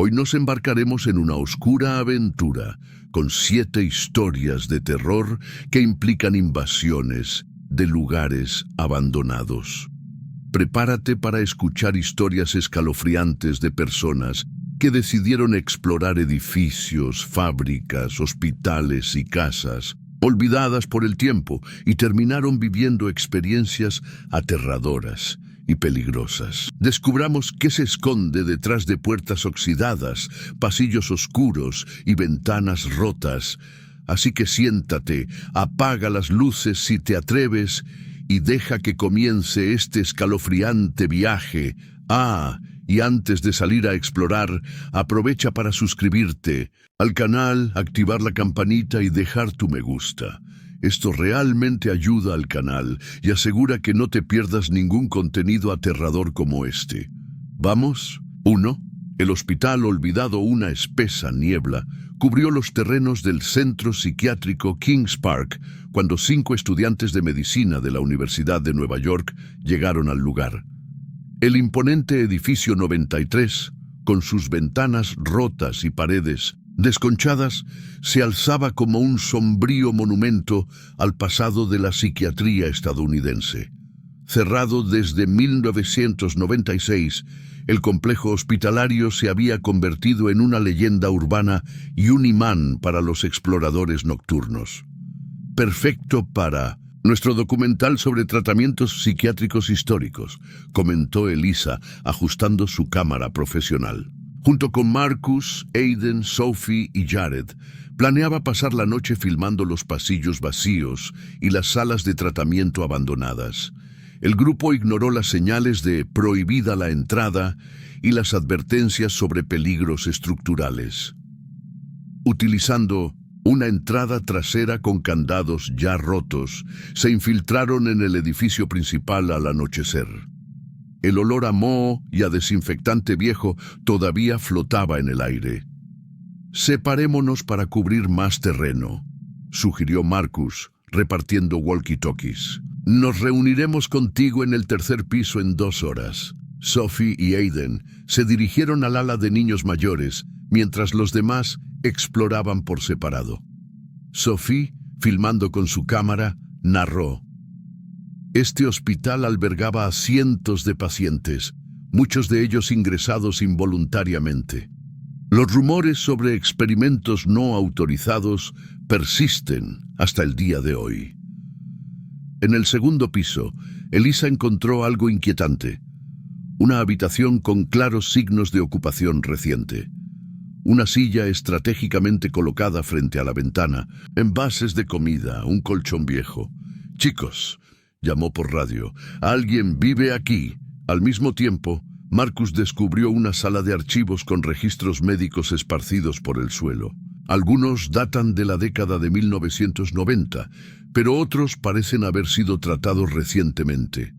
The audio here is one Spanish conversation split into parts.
Hoy nos embarcaremos en una oscura aventura con 7 historias de terror que implican invasiones de lugares abandonados. Prepárate para escuchar historias escalofriantes de personas que decidieron explorar edificios, fábricas, hospitales y casas, olvidadas por el tiempo, y terminaron viviendo experiencias aterradoras y peligrosas. Descubramos qué se esconde detrás de puertas oxidadas, pasillos oscuros y ventanas rotas. Así que siéntate, apaga las luces si te atreves y deja que comience este escalofriante viaje. Y antes de salir a explorar, aprovecha para suscribirte al canal, activar la campanita y dejar tu me gusta. Esto realmente ayuda al canal y asegura que no te pierdas ningún contenido aterrador como este. ¿Vamos? 1. El hospital olvidado. Una espesa niebla cubrió los terrenos del centro psiquiátrico Kings Park cuando 5 estudiantes de medicina de la Universidad de Nueva York llegaron al lugar. El imponente edificio 93, con sus ventanas rotas y paredes desconchadas, se alzaba como un sombrío monumento al pasado de la psiquiatría estadounidense. Cerrado desde 1996, el complejo hospitalario se había convertido en una leyenda urbana y un imán para los exploradores nocturnos. Perfecto para nuestro documental sobre tratamientos psiquiátricos históricos, comentó Elisa, ajustando su cámara profesional. Junto con Marcus, Aiden, Sophie y Jared, planeaba pasar la noche filmando los pasillos vacíos y las salas de tratamiento abandonadas. El grupo ignoró las señales de prohibida la entrada y las advertencias sobre peligros estructurales. Utilizando una entrada trasera con candados ya rotos, se infiltraron en el edificio principal al anochecer. El olor a moho y a desinfectante viejo todavía flotaba en el aire. «Separémonos para cubrir más terreno», sugirió Marcus, repartiendo walkie-talkies. «Nos reuniremos contigo en el tercer piso en 2 horas». Sophie y Aiden se dirigieron al ala de niños mayores, mientras los demás exploraban por separado. Sophie, filmando con su cámara, narró: «Este hospital albergaba a cientos de pacientes, muchos de ellos ingresados involuntariamente. Los rumores sobre experimentos no autorizados persisten hasta el día de hoy». En el segundo piso, Elisa encontró algo inquietante: una habitación con claros signos de ocupación reciente. Una silla estratégicamente colocada frente a la ventana, envases de comida, un colchón viejo. «Chicos», llamó por radio, «alguien vive aquí». Al mismo tiempo, Marcus descubrió una sala de archivos con registros médicos esparcidos por el suelo. Algunos datan de la década de 1990, pero otros parecen haber sido tratados recientemente.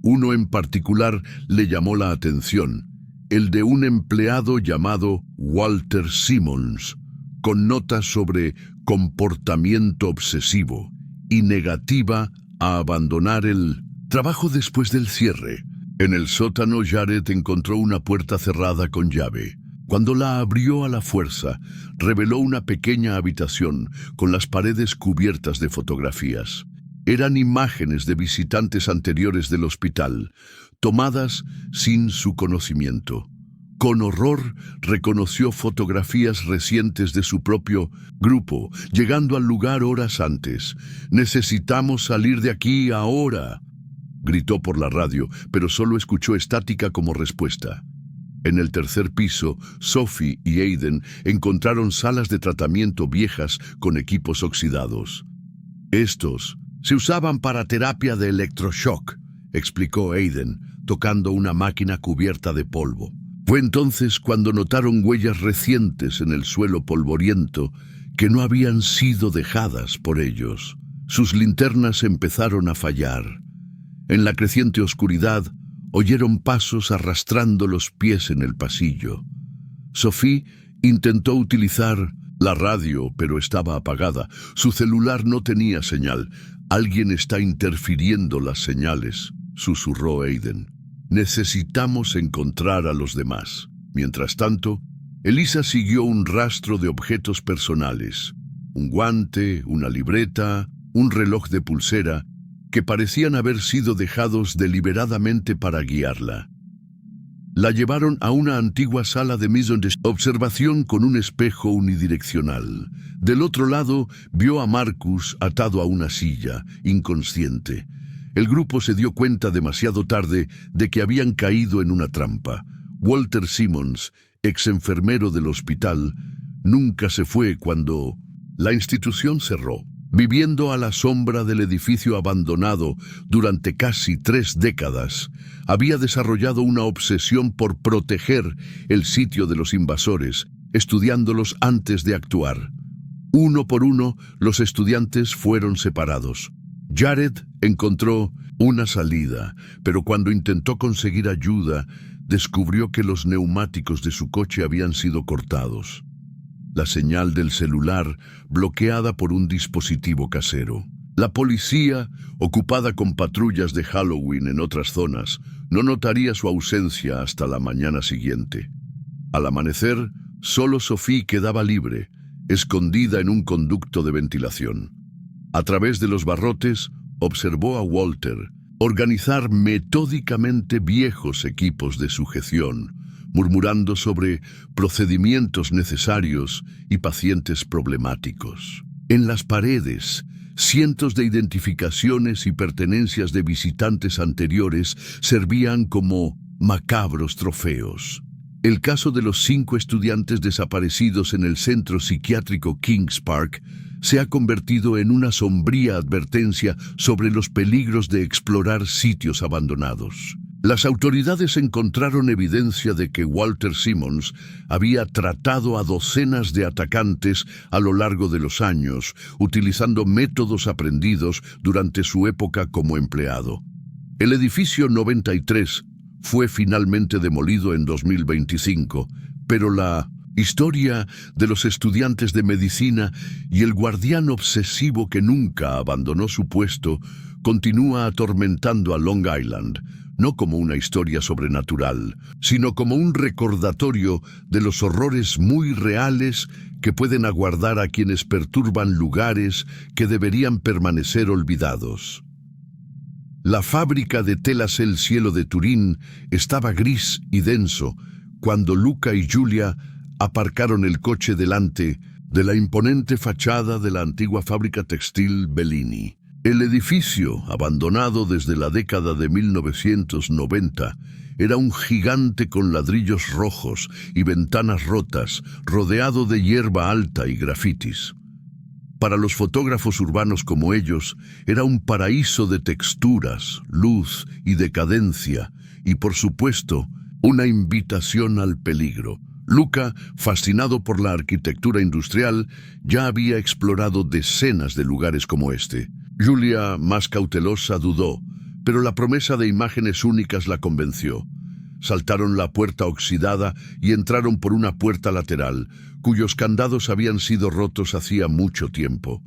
Uno en particular le llamó la atención: el de un empleado llamado Walter Simmons, con notas sobre comportamiento obsesivo y negativa a abandonar el trabajo después del cierre. En el sótano, Jared encontró una puerta cerrada con llave. Cuando la abrió a la fuerza, reveló una pequeña habitación con las paredes cubiertas de fotografías. Eran imágenes de visitantes anteriores del hospital, tomadas sin su conocimiento. Con horror, reconoció fotografías recientes de su propio grupo, llegando al lugar horas antes. «Necesitamos salir de aquí ahora», gritó por la radio, pero solo escuchó estática como respuesta. En el tercer piso, Sophie y Aiden encontraron salas de tratamiento viejas con equipos oxidados. «Estos se usaban para terapia de electroshock», explicó Aiden, tocando una máquina cubierta de polvo. Fue entonces cuando notaron huellas recientes en el suelo polvoriento que no habían sido dejadas por ellos. Sus linternas empezaron a fallar. En la creciente oscuridad, oyeron pasos arrastrando los pies en el pasillo. Sophie intentó utilizar la radio, pero estaba apagada. Su celular no tenía señal. «Alguien está interfiriendo las señales», susurró Aiden. «Necesitamos encontrar a los demás». Mientras tanto, Elisa siguió un rastro de objetos personales, un guante, una libreta, un reloj de pulsera, que parecían haber sido dejados deliberadamente para guiarla. La llevaron a una antigua sala de mise en observación con un espejo unidireccional. Del otro lado, vio a Marcus atado a una silla, inconsciente. El grupo se dio cuenta demasiado tarde de que habían caído en una trampa. Walter Simmons, ex enfermero del hospital, nunca se fue cuando la institución cerró. Viviendo a la sombra del edificio abandonado durante casi 3 décadas, había desarrollado una obsesión por proteger el sitio de los invasores, estudiándolos antes de actuar. Uno por uno, los estudiantes fueron separados. Jared encontró una salida, pero cuando intentó conseguir ayuda, descubrió que los neumáticos de su coche habían sido cortados. La señal del celular bloqueada por un dispositivo casero. La policía, ocupada con patrullas de Halloween en otras zonas, no notaría su ausencia hasta la mañana siguiente. Al amanecer, solo Sophie quedaba libre, escondida en un conducto de ventilación. A través de los barrotes, observó a Walter organizar metódicamente viejos equipos de sujeción, murmurando sobre procedimientos necesarios y pacientes problemáticos. En las paredes, cientos de identificaciones y pertenencias de visitantes anteriores servían como macabros trofeos. El caso de los 5 estudiantes desaparecidos en el centro psiquiátrico Kings Park se ha convertido en una sombría advertencia sobre los peligros de explorar sitios abandonados. Las autoridades encontraron evidencia de que Walter Simmons había tratado a docenas de atacantes a lo largo de los años, utilizando métodos aprendidos durante su época como empleado. El edificio 93 fue finalmente demolido en 2025, pero la historia de los estudiantes de medicina y el guardián obsesivo que nunca abandonó su puesto continúa atormentando a Long Island, no como una historia sobrenatural, sino como un recordatorio de los horrores muy reales que pueden aguardar a quienes perturban lugares que deberían permanecer olvidados. La fábrica de telas El Cielo de Turín estaba gris y denso cuando Luca y Julia aparcaron el coche delante de la imponente fachada de la antigua fábrica textil Bellini. El edificio, abandonado desde la década de 1990, era un gigante con ladrillos rojos y ventanas rotas, rodeado de hierba alta y grafitis. Para los fotógrafos urbanos como ellos, era un paraíso de texturas, luz y decadencia, y por supuesto, una invitación al peligro. Luca, fascinado por la arquitectura industrial, ya había explorado decenas de lugares como este. Julia, más cautelosa, dudó, pero la promesa de imágenes únicas la convenció. Saltaron la puerta oxidada y entraron por una puerta lateral, cuyos candados habían sido rotos hacía mucho tiempo.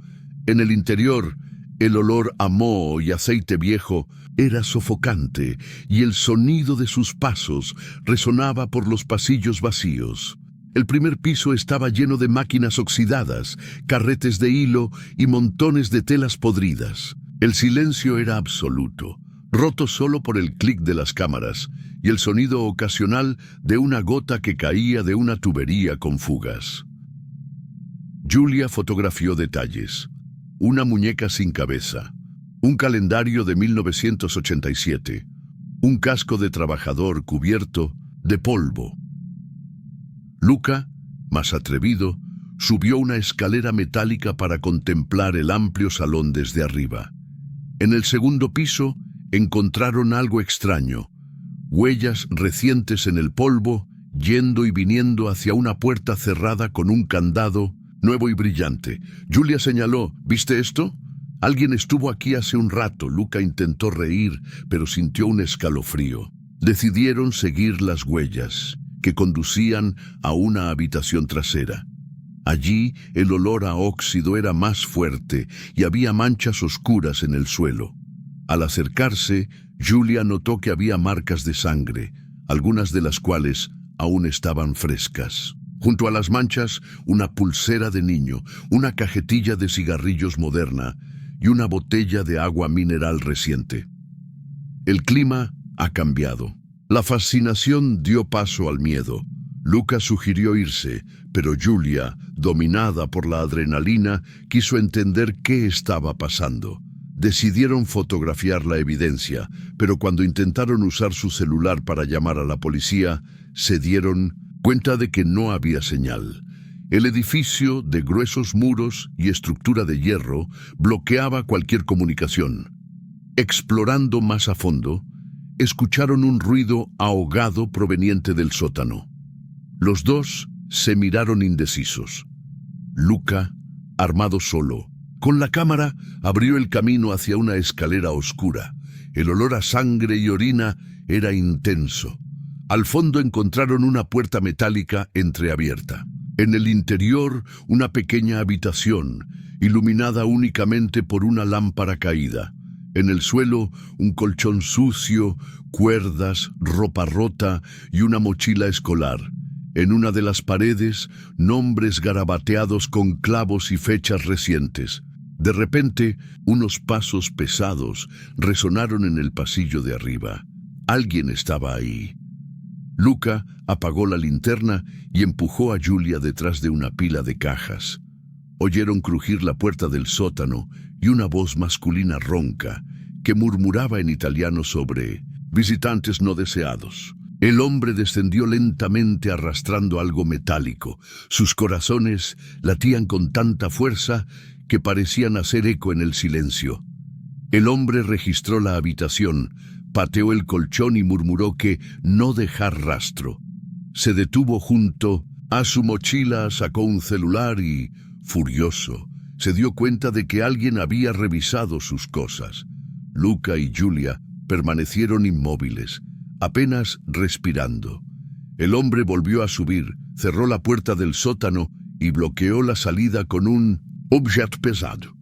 En el interior, el olor a moho y aceite viejo era sofocante y el sonido de sus pasos resonaba por los pasillos vacíos. El primer piso estaba lleno de máquinas oxidadas, carretes de hilo y montones de telas podridas. El silencio era absoluto, roto solo por el clic de las cámaras y el sonido ocasional de una gota que caía de una tubería con fugas. Julia fotografió detalles. Una muñeca sin cabeza, un calendario de 1987, un casco de trabajador cubierto de polvo. Luca, más atrevido, subió una escalera metálica para contemplar el amplio salón desde arriba. En el segundo piso encontraron algo extraño, huellas recientes en el polvo, yendo y viniendo hacia una puerta cerrada con un candado nuevo y brillante. Julia señaló, ¿viste esto? Alguien estuvo aquí hace un rato. Luca intentó reír, pero sintió un escalofrío. Decidieron seguir las huellas, que conducían a una habitación trasera. Allí el olor a óxido era más fuerte y había manchas oscuras en el suelo. Al acercarse, Julia notó que había marcas de sangre, algunas de las cuales aún estaban frescas. Junto a las manchas, una pulsera de niño, una cajetilla de cigarrillos moderna y una botella de agua mineral reciente. El clima ha cambiado. La fascinación dio paso al miedo. Luca sugirió irse, pero Julia, dominada por la adrenalina, quiso entender qué estaba pasando. Decidieron fotografiar la evidencia, pero cuando intentaron usar su celular para llamar a la policía, se dieron cuenta de que no había señal. El edificio, de gruesos muros y estructura de hierro, bloqueaba cualquier comunicación. Explorando más a fondo, escucharon un ruido ahogado proveniente del sótano. Los dos se miraron indecisos. Luca, armado solo, con la cámara, abrió el camino hacia una escalera oscura. El olor a sangre y orina era intenso. Al fondo encontraron una puerta metálica entreabierta. En el interior, una pequeña habitación, iluminada únicamente por una lámpara caída. En el suelo, un colchón sucio, cuerdas, ropa rota y una mochila escolar. En una de las paredes, nombres garabateados con clavos y fechas recientes. De repente, unos pasos pesados resonaron en el pasillo de arriba. Alguien estaba ahí. Luca apagó la linterna y empujó a Julia detrás de una pila de cajas. Oyeron crujir la puerta del sótano y una voz masculina ronca que murmuraba en italiano sobre visitantes no deseados. El hombre descendió lentamente arrastrando algo metálico. Sus corazones latían con tanta fuerza que parecían hacer eco en el silencio. El hombre registró la habitación, pateó el colchón y murmuró que no dejar rastro. Se detuvo junto a su mochila, sacó un celular y, furioso, se dio cuenta de que alguien había revisado sus cosas. Luca y Julia permanecieron inmóviles, apenas respirando. El hombre volvió a subir, cerró la puerta del sótano y bloqueó la salida con un objeto pesado.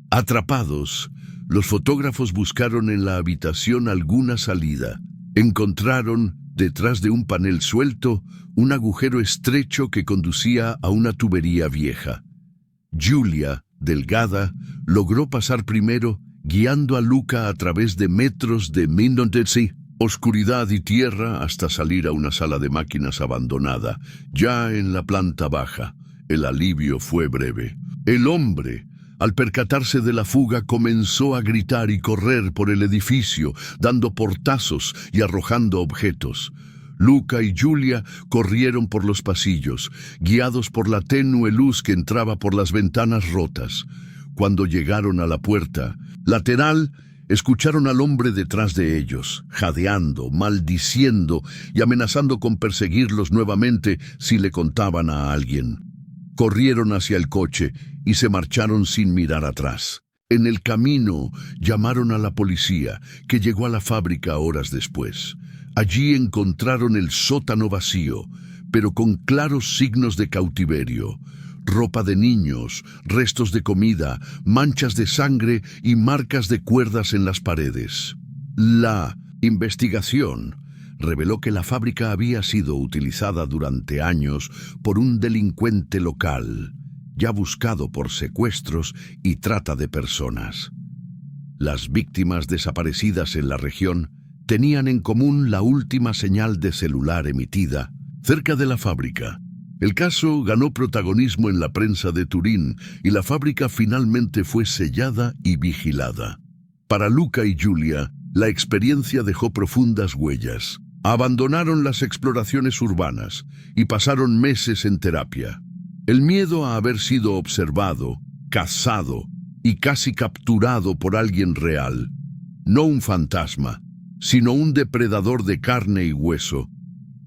Atrapados, los fotógrafos buscaron en la habitación alguna salida. Encontraron, detrás de un panel suelto, un agujero estrecho que conducía a una tubería vieja. Julia, delgada, logró pasar primero, guiando a Luca a través de metros de oscuridad y tierra hasta salir a una sala de máquinas abandonada, ya en la planta baja. El alivio fue breve. El hombre, al percatarse de la fuga, comenzó a gritar y correr por el edificio, dando portazos y arrojando objetos. Luca y Julia corrieron por los pasillos, guiados por la tenue luz que entraba por las ventanas rotas. Cuando llegaron a la puerta lateral, escucharon al hombre detrás de ellos, jadeando, maldiciendo y amenazando con perseguirlos nuevamente si le contaban a alguien. Corrieron hacia el coche y se marcharon sin mirar atrás. En el camino llamaron a la policía, que llegó a la fábrica horas después. Allí encontraron el sótano vacío, pero con claros signos de cautiverio. Ropa de niños, restos de comida, manchas de sangre y marcas de cuerdas en las paredes. La investigación reveló que la fábrica había sido utilizada durante años por un delincuente local, ya buscado por secuestros y trata de personas. Las víctimas desaparecidas en la región tenían en común la última señal de celular emitida cerca de la fábrica. El caso ganó protagonismo en la prensa de Turín y la fábrica finalmente fue sellada y vigilada. Para Luca y Julia, la experiencia dejó profundas huellas. Abandonaron las exploraciones urbanas y pasaron meses en terapia. El miedo a haber sido observado, cazado y casi capturado por alguien real, no un fantasma, sino un depredador de carne y hueso,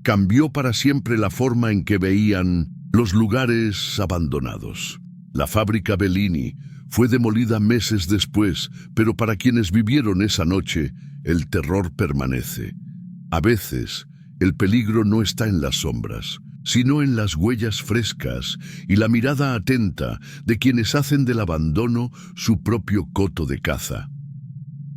cambió para siempre la forma en que veían los lugares abandonados. La fábrica Bellini fue demolida meses después, pero para quienes vivieron esa noche, el terror permanece. A veces, el peligro no está en las sombras, sino en las huellas frescas y la mirada atenta de quienes hacen del abandono su propio coto de caza.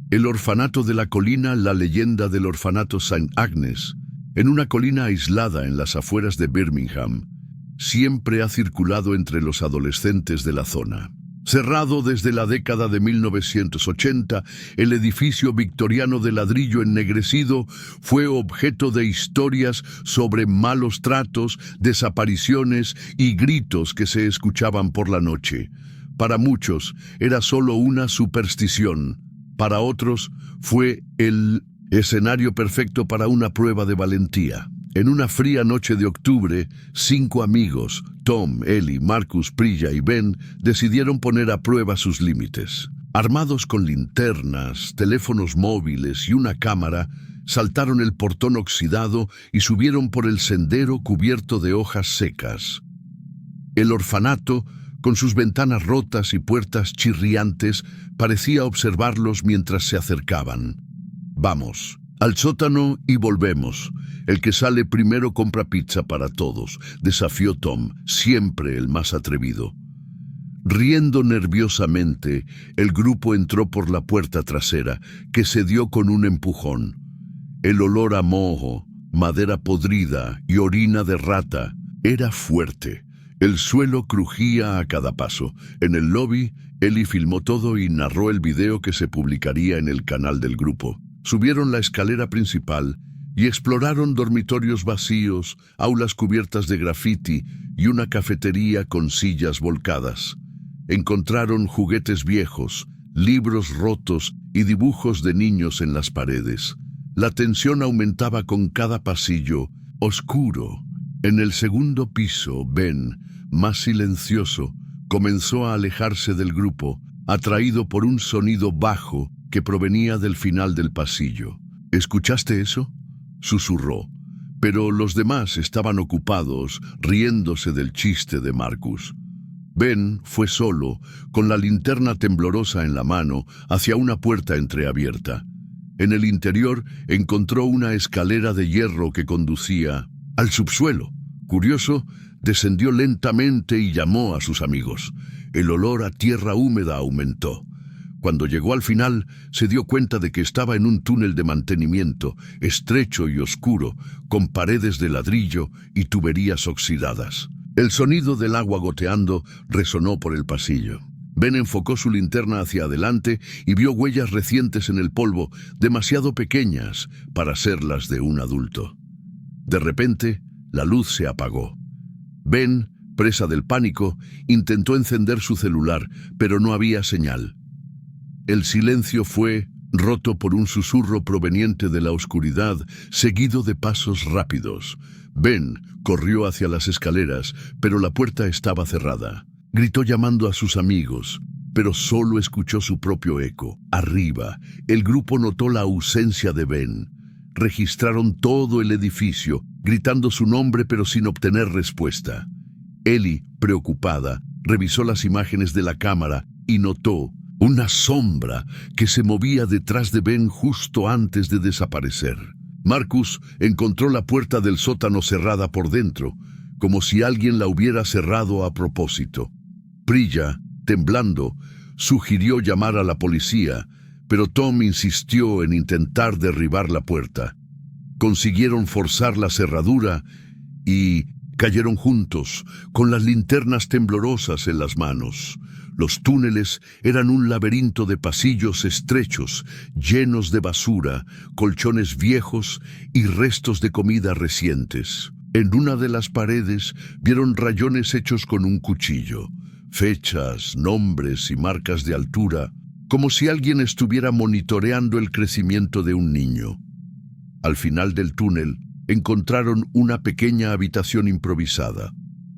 El orfanato de la colina, la leyenda del orfanato St. Agnes, en una colina aislada en las afueras de Birmingham, siempre ha circulado entre los adolescentes de la zona. Cerrado desde la década de 1980, el edificio victoriano de ladrillo ennegrecido fue objeto de historias sobre malos tratos, desapariciones y gritos que se escuchaban por la noche. Para muchos era solo una superstición. Para otros fue el escenario perfecto para una prueba de valentía. En una fría noche de octubre, 5 amigos, Tom, Ellie, Marcus, Prilla y Ben, decidieron poner a prueba sus límites. Armados con linternas, teléfonos móviles y una cámara, saltaron el portón oxidado y subieron por el sendero cubierto de hojas secas. El orfanato, con sus ventanas rotas y puertas chirriantes, parecía observarlos mientras se acercaban. «Vamos, al sótano y volvemos. El que sale primero compra pizza para todos», desafió Tom, siempre el más atrevido. Riendo nerviosamente, el grupo entró por la puerta trasera, que se dio con un empujón. El olor a moho, madera podrida y orina de rata era fuerte. El suelo crujía a cada paso. En el lobby, Ellie filmó todo y narró el video que se publicaría en el canal del grupo. Subieron la escalera principal y exploraron dormitorios vacíos, aulas cubiertas de grafiti y una cafetería con sillas volcadas. Encontraron juguetes viejos, libros rotos y dibujos de niños en las paredes. La tensión aumentaba con cada pasillo, oscuro. En el segundo piso, Ben, más silencioso, comenzó a alejarse del grupo, atraído por un sonido bajo que provenía del final del pasillo. «¿Escuchaste eso?», susurró, pero los demás estaban ocupados riéndose del chiste de Marcus. Ben fue solo, con la linterna temblorosa en la mano, hacia una puerta entreabierta. En el interior encontró una escalera de hierro que conducía al subsuelo. Curioso, descendió lentamente y llamó a sus amigos. El olor a tierra húmeda aumentó. Cuando llegó al final, se dio cuenta de que estaba en un túnel de mantenimiento, estrecho y oscuro, con paredes de ladrillo y tuberías oxidadas. El sonido del agua goteando resonó por el pasillo. Ben enfocó su linterna hacia adelante y vio huellas recientes en el polvo, demasiado pequeñas para ser las de un adulto. De repente, la luz se apagó. Ben, presa del pánico, intentó encender su celular, pero no había señal. El silencio fue roto por un susurro proveniente de la oscuridad, seguido de pasos rápidos. Ben corrió hacia las escaleras, pero la puerta estaba cerrada. Gritó llamando a sus amigos, pero solo escuchó su propio eco. Arriba, el grupo notó la ausencia de Ben. Registraron todo el edificio, gritando su nombre pero sin obtener respuesta. Ellie, preocupada, revisó las imágenes de la cámara y notó una sombra que se movía detrás de Ben justo antes de desaparecer. Marcus encontró la puerta del sótano cerrada por dentro, como si alguien la hubiera cerrado a propósito. Prilla, temblando, sugirió llamar a la policía, pero Tom insistió en intentar derribar la puerta. Consiguieron forzar la cerradura y cayeron juntos, con las linternas temblorosas en las manos. Los túneles eran un laberinto de pasillos estrechos, llenos de basura, colchones viejos y restos de comida recientes. En una de las paredes vieron rayones hechos con un cuchillo, fechas, nombres y marcas de altura, como si alguien estuviera monitoreando el crecimiento de un niño. Al final del túnel encontraron una pequeña habitación improvisada,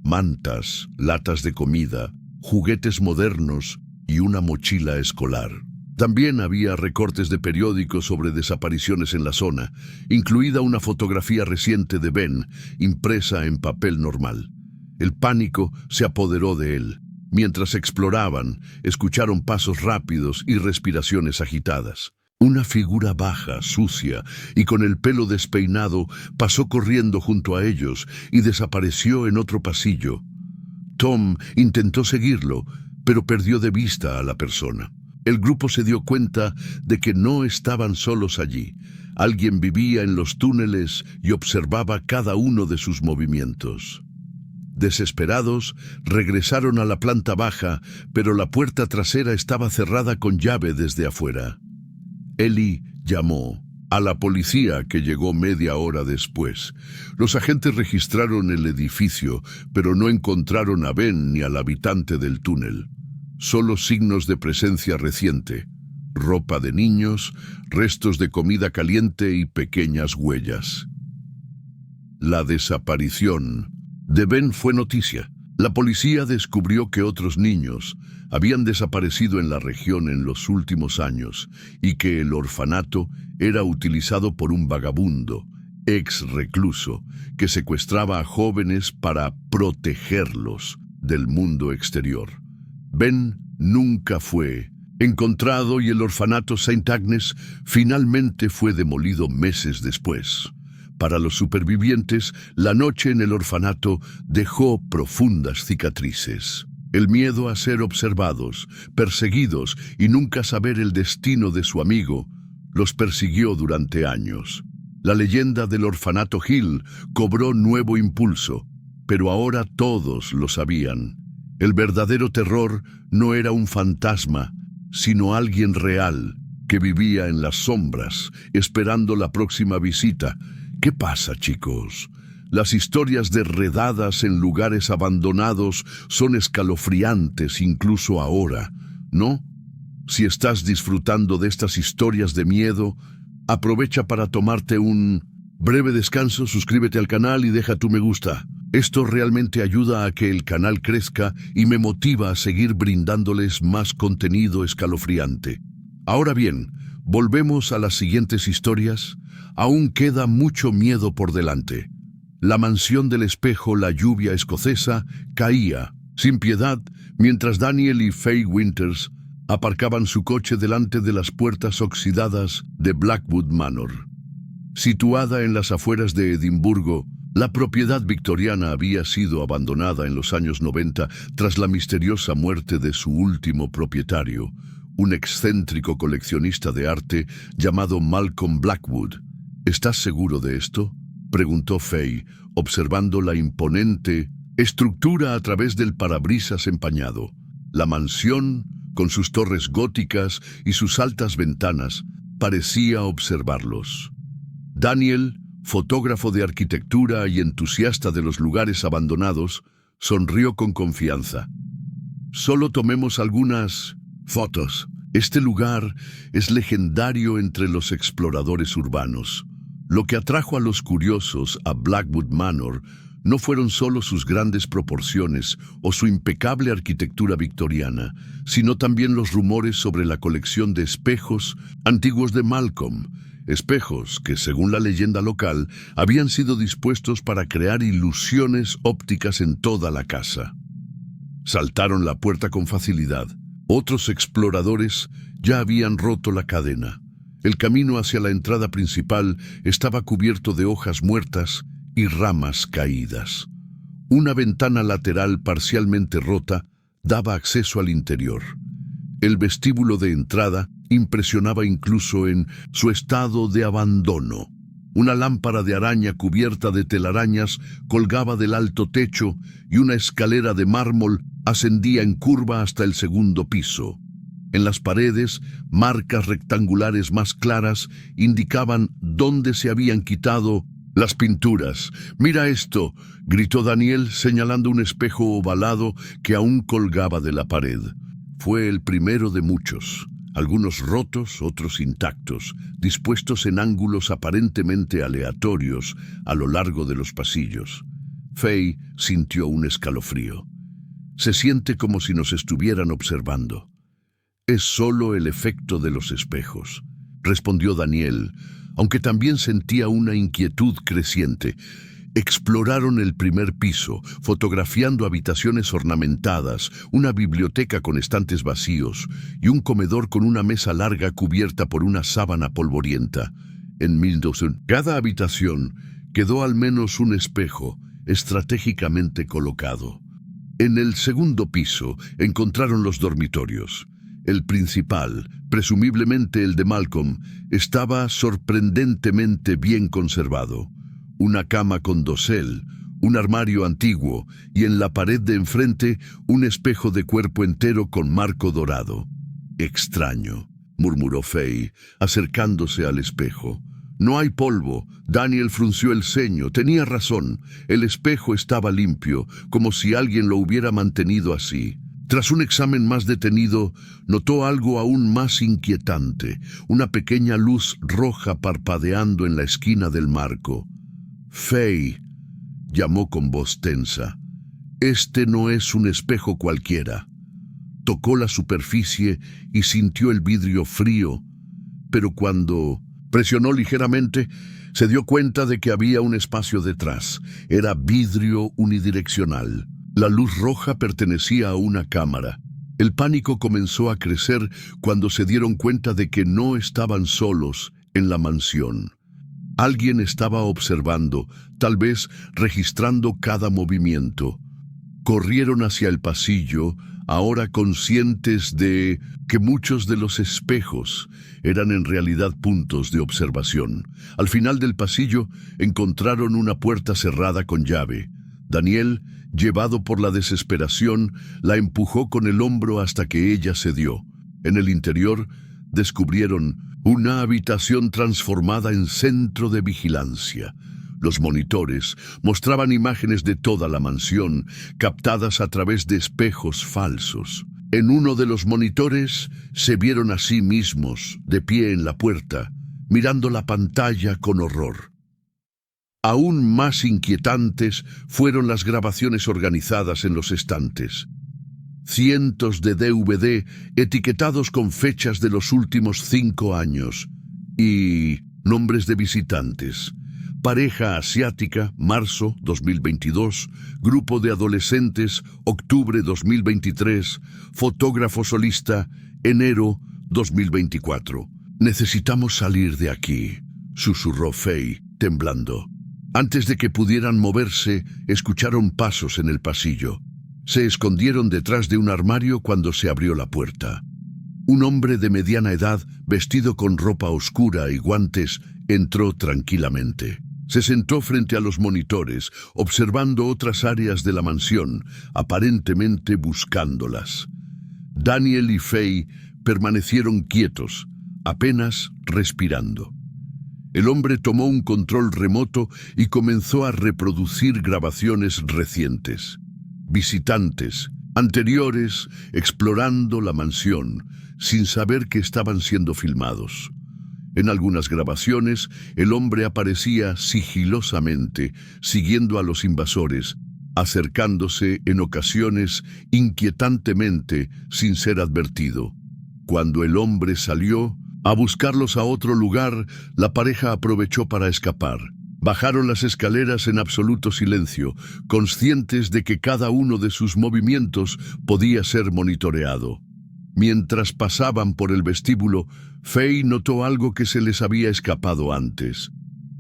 mantas, latas de comida, juguetes modernos y una mochila escolar. También había recortes de periódicos sobre desapariciones en la zona, incluida una fotografía reciente de Ben, impresa en papel normal. El pánico se apoderó de él. Mientras exploraban, escucharon pasos rápidos y respiraciones agitadas. Una figura baja, sucia y con el pelo despeinado pasó corriendo junto a ellos y desapareció en otro pasillo. Tom intentó seguirlo, pero perdió de vista a la persona. El grupo se dio cuenta de que no estaban solos allí. Alguien vivía en los túneles y observaba cada uno de sus movimientos. Desesperados, regresaron a la planta baja, pero la puerta trasera estaba cerrada con llave desde afuera. Ellie llamó a la policía, que llegó media hora después. Los agentes registraron el edificio, pero no encontraron a Ben ni al habitante del túnel. Solo signos de presencia reciente: ropa de niños, restos de comida caliente y pequeñas huellas. La desaparición de Ben fue noticia. La policía descubrió que otros niños habían desaparecido en la región en los últimos años y que el orfanato era utilizado por un vagabundo, ex recluso, que secuestraba a jóvenes para protegerlos del mundo exterior. Ben nunca fue encontrado y el orfanato St. Agnes finalmente fue demolido meses después. Para los supervivientes, la noche en el orfanato dejó profundas cicatrices. El miedo a ser observados, perseguidos y nunca saber el destino de su amigo los persiguió durante años. La leyenda del orfanato Hill cobró nuevo impulso, pero ahora todos lo sabían. El verdadero terror no era un fantasma, sino alguien real que vivía en las sombras, esperando la próxima visita. ¿Qué pasa, chicos? Las historias de redadas en lugares abandonados son escalofriantes incluso ahora, ¿no? Si estás disfrutando de estas historias de miedo, aprovecha para tomarte un breve descanso, suscríbete al canal y deja tu me gusta. Esto realmente ayuda a que el canal crezca y me motiva a seguir brindándoles más contenido escalofriante. Ahora bien, volvemos a las siguientes historias. Aún queda mucho miedo por delante. La mansión del espejo, la lluvia escocesa, caía sin piedad mientras Daniel y Faye Winters aparcaban su coche delante de las puertas oxidadas de Blackwood Manor. Situada en las afueras de Edimburgo, la propiedad victoriana había sido abandonada en los años 90 tras la misteriosa muerte de su último propietario, un excéntrico coleccionista de arte llamado Malcolm Blackwood. ¿Estás seguro de esto?, preguntó Faye, observando la imponente estructura a través del parabrisas empañado. La mansión, con sus torres góticas y sus altas ventanas, parecía observarlos. Daniel, fotógrafo de arquitectura y entusiasta de los lugares abandonados, sonrió con confianza. Solo tomemos algunas fotos. Este lugar es legendario entre los exploradores urbanos. Lo que atrajo a los curiosos a Blackwood Manor no fueron solo sus grandes proporciones o su impecable arquitectura victoriana, sino también los rumores sobre la colección de espejos antiguos de Malcolm, espejos que, según la leyenda local, habían sido dispuestos para crear ilusiones ópticas en toda la casa. Saltaron la puerta con facilidad. Otros exploradores ya habían roto la cadena. El camino hacia la entrada principal estaba cubierto de hojas muertas y ramas caídas. Una ventana lateral parcialmente rota daba acceso al interior. El vestíbulo de entrada impresionaba incluso en su estado de abandono. Una lámpara de araña cubierta de telarañas colgaba del alto techo y una escalera de mármol ascendía en curva hasta el segundo piso. En las paredes, marcas rectangulares más claras indicaban dónde se habían quitado las pinturas. «Mira esto», gritó Daniel, señalando un espejo ovalado que aún colgaba de la pared. Fue el primero de muchos, algunos rotos, otros intactos, dispuestos en ángulos aparentemente aleatorios a lo largo de los pasillos. Faye sintió un escalofrío. «Se siente como si nos estuvieran observando». «Es solo el efecto de los espejos», respondió Daniel, aunque también sentía una inquietud creciente. Exploraron el primer piso, fotografiando habitaciones ornamentadas, una biblioteca con estantes vacíos y un comedor con una mesa larga cubierta por una sábana polvorienta. En 1200, cada habitación quedó al menos un espejo estratégicamente colocado. En el segundo piso encontraron los dormitorios. El principal, presumiblemente el de Malcolm, estaba sorprendentemente bien conservado. Una cama con dosel, un armario antiguo y en la pared de enfrente un espejo de cuerpo entero con marco dorado. «Extraño», murmuró Faye, acercándose al espejo. «No hay polvo». Daniel frunció el ceño. Tenía razón. El espejo estaba limpio, como si alguien lo hubiera mantenido así. Tras un examen más detenido, notó algo aún más inquietante, una pequeña luz roja parpadeando en la esquina del marco. «Faye», llamó con voz tensa, «este no es un espejo cualquiera». Tocó la superficie y sintió el vidrio frío, pero cuando presionó ligeramente, se dio cuenta de que había un espacio detrás. Era vidrio unidireccional. La luz roja pertenecía a una cámara. El pánico comenzó a crecer cuando se dieron cuenta de que no estaban solos en la mansión. Alguien estaba observando, tal vez registrando cada movimiento. Corrieron hacia el pasillo, ahora conscientes de que muchos de los espejos eran en realidad puntos de observación. Al final del pasillo encontraron una puerta cerrada con llave. Daniel, llevado por la desesperación, la empujó con el hombro hasta que ella cedió. En el interior descubrieron una habitación transformada en centro de vigilancia. Los monitores mostraban imágenes de toda la mansión, captadas a través de espejos falsos. En uno de los monitores se vieron a sí mismos, de pie en la puerta, mirando la pantalla con horror. Aún más inquietantes fueron las grabaciones organizadas en los estantes. Cientos de DVD etiquetados con fechas de los últimos 5 años y nombres de visitantes. Pareja asiática, marzo 2022, grupo de adolescentes, octubre 2023, fotógrafo solista, enero 2024. «Necesitamos salir de aquí», susurró Faye, temblando. Antes de que pudieran moverse, escucharon pasos en el pasillo. Se escondieron detrás de un armario cuando se abrió la puerta. Un hombre de mediana edad, vestido con ropa oscura y guantes, entró tranquilamente. Se sentó frente a los monitores, observando otras áreas de la mansión, aparentemente buscándolas. Daniel y Faye permanecieron quietos, apenas respirando. El hombre tomó un control remoto y comenzó a reproducir grabaciones recientes. Visitantes, anteriores, explorando la mansión, sin saber que estaban siendo filmados. En algunas grabaciones, el hombre aparecía sigilosamente, siguiendo a los invasores, acercándose en ocasiones inquietantemente sin ser advertido. Cuando el hombre salió a buscarlos a otro lugar, la pareja aprovechó para escapar. Bajaron las escaleras en absoluto silencio, conscientes de que cada uno de sus movimientos podía ser monitoreado. Mientras pasaban por el vestíbulo, Faye notó algo que se les había escapado antes.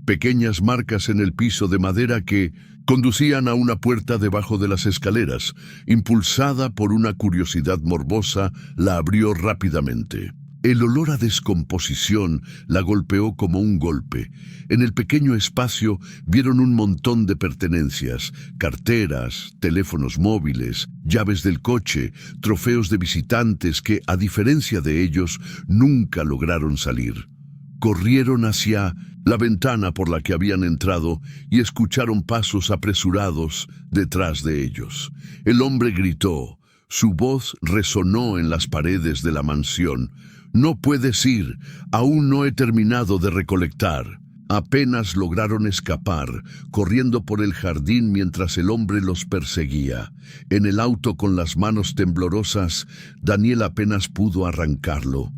Pequeñas marcas en el piso de madera que conducían a una puerta debajo de las escaleras. Impulsada por una curiosidad morbosa, la abrió rápidamente. El olor a descomposición la golpeó como un golpe. En el pequeño espacio vieron un montón de pertenencias, carteras, teléfonos móviles, llaves del coche, trofeos de visitantes que, a diferencia de ellos, nunca lograron salir. Corrieron hacia la ventana por la que habían entrado y escucharon pasos apresurados detrás de ellos. El hombre gritó. Su voz resonó en las paredes de la mansión. «No puedes ir, aún no he terminado de recolectar». Apenas lograron escapar, corriendo por el jardín mientras el hombre los perseguía. En el auto con las manos temblorosas, Daniel apenas pudo arrancarlo.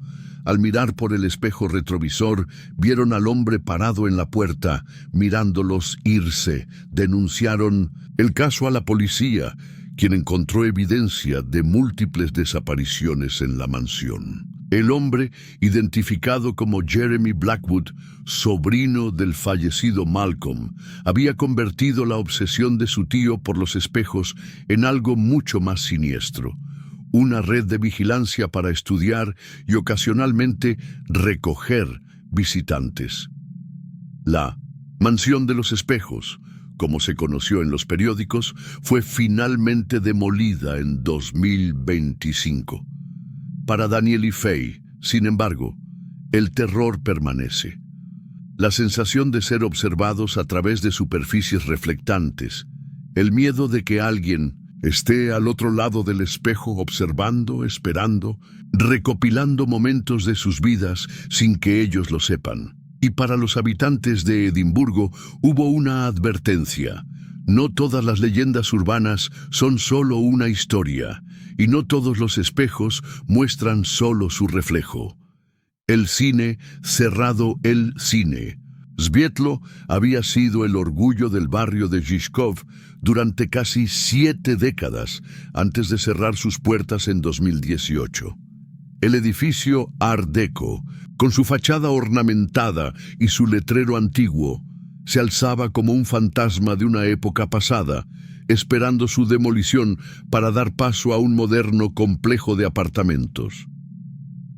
Al mirar por el espejo retrovisor, vieron al hombre parado en la puerta, mirándolos irse. Denunciaron el caso a la policía, quien encontró evidencia de múltiples desapariciones en la mansión. El hombre, identificado como Jeremy Blackwood, sobrino del fallecido Malcolm, había convertido la obsesión de su tío por los espejos en algo mucho más siniestro. Una red de vigilancia para estudiar y ocasionalmente recoger visitantes. La Mansión de los Espejos, como se conoció en los periódicos, fue finalmente demolida en 2025. Para Daniel y Faye, sin embargo, el terror permanece. La sensación de ser observados a través de superficies reflectantes, el miedo de que alguien esté al otro lado del espejo observando, esperando, recopilando momentos de sus vidas sin que ellos lo sepan. Y para los habitantes de Edimburgo hubo una advertencia. No todas las leyendas urbanas son solo una historia, y no todos los espejos muestran solo su reflejo. El cine, cerrado el cine. Svietlo había sido el orgullo del barrio de Žižkov durante casi 7 décadas antes de cerrar sus puertas en 2018. El edificio Art Deco, con su fachada ornamentada y su letrero antiguo, se alzaba como un fantasma de una época pasada, esperando su demolición para dar paso a un moderno complejo de apartamentos.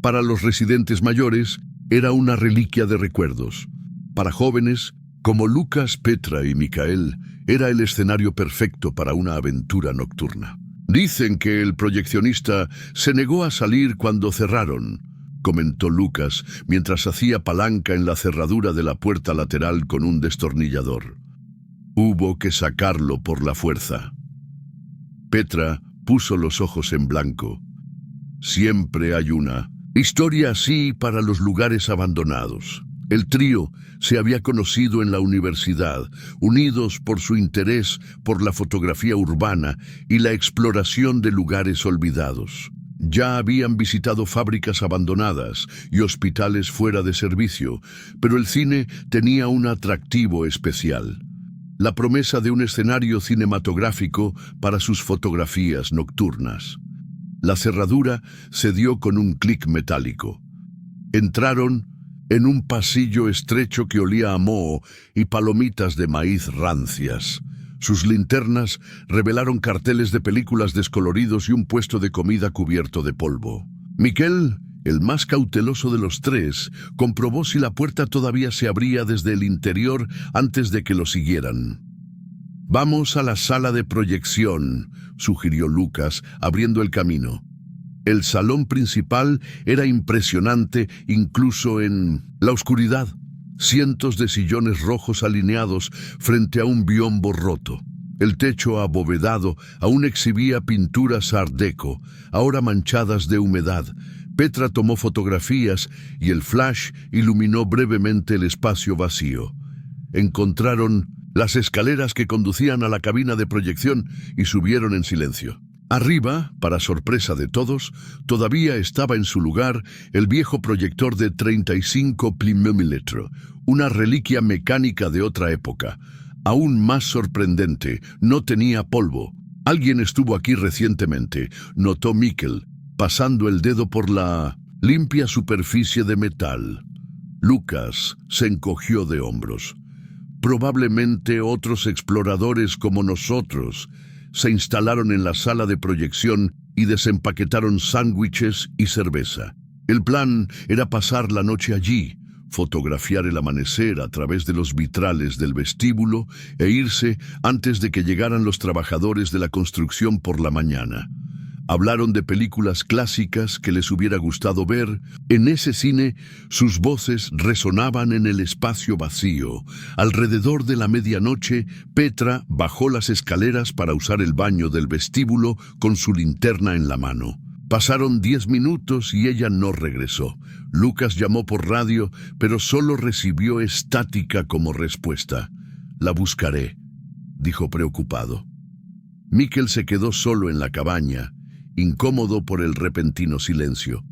Para los residentes mayores, era una reliquia de recuerdos. Para jóvenes, como Lucas, Petra y Mikael, era el escenario perfecto para una aventura nocturna. Dicen que el proyeccionista se negó a salir cuando cerraron, comentó Lucas mientras hacía palanca en la cerradura de la puerta lateral con un destornillador. Hubo que sacarlo por la fuerza. Petra puso los ojos en blanco. Siempre hay una historia así para los lugares abandonados. El trío se había conocido en la universidad, unidos por su interés por la fotografía urbana y la exploración de lugares olvidados. Ya habían visitado fábricas abandonadas y hospitales fuera de servicio, pero el cine tenía un atractivo especial: la promesa de un escenario cinematográfico para sus fotografías nocturnas. La cerradura se dio con un clic metálico. Entraron en un pasillo estrecho que olía a moho y palomitas de maíz rancias. Sus linternas revelaron carteles de películas descoloridos y un puesto de comida cubierto de polvo. Mikael, el más cauteloso de los tres, comprobó si la puerta todavía se abría desde el interior antes de que lo siguieran. «Vamos a la sala de proyección», sugirió Lucas, abriendo el camino. El salón principal era impresionante incluso en la oscuridad. Cientos de sillones rojos alineados frente a un biombo roto. El techo abovedado aún exhibía pinturas Art Deco, ahora manchadas de humedad. Petra tomó fotografías y el flash iluminó brevemente el espacio vacío. Encontraron las escaleras que conducían a la cabina de proyección y subieron en silencio. Arriba, para sorpresa de todos, todavía estaba en su lugar el viejo proyector de 35 mm, una reliquia mecánica de otra época. Aún más sorprendente, no tenía polvo. Alguien estuvo aquí recientemente, notó Mikkel, pasando el dedo por la limpia superficie de metal. Lucas se encogió de hombros. Probablemente otros exploradores como nosotros se instalaron en la sala de proyección y desempaquetaron sándwiches y cerveza. El plan era pasar la noche allí, fotografiar el amanecer a través de los vitrales del vestíbulo e irse antes de que llegaran los trabajadores de la construcción por la mañana. Hablaron de películas clásicas que les hubiera gustado ver. En ese cine, sus voces resonaban en el espacio vacío. Alrededor de la medianoche, Petra bajó las escaleras para usar el baño del vestíbulo con su linterna en la mano. Pasaron 10 minutos y ella no regresó. Lucas llamó por radio, pero solo recibió estática como respuesta. «La buscaré», dijo preocupado. Mikkel se quedó solo en la cabaña, incómodo por el repentino silencio.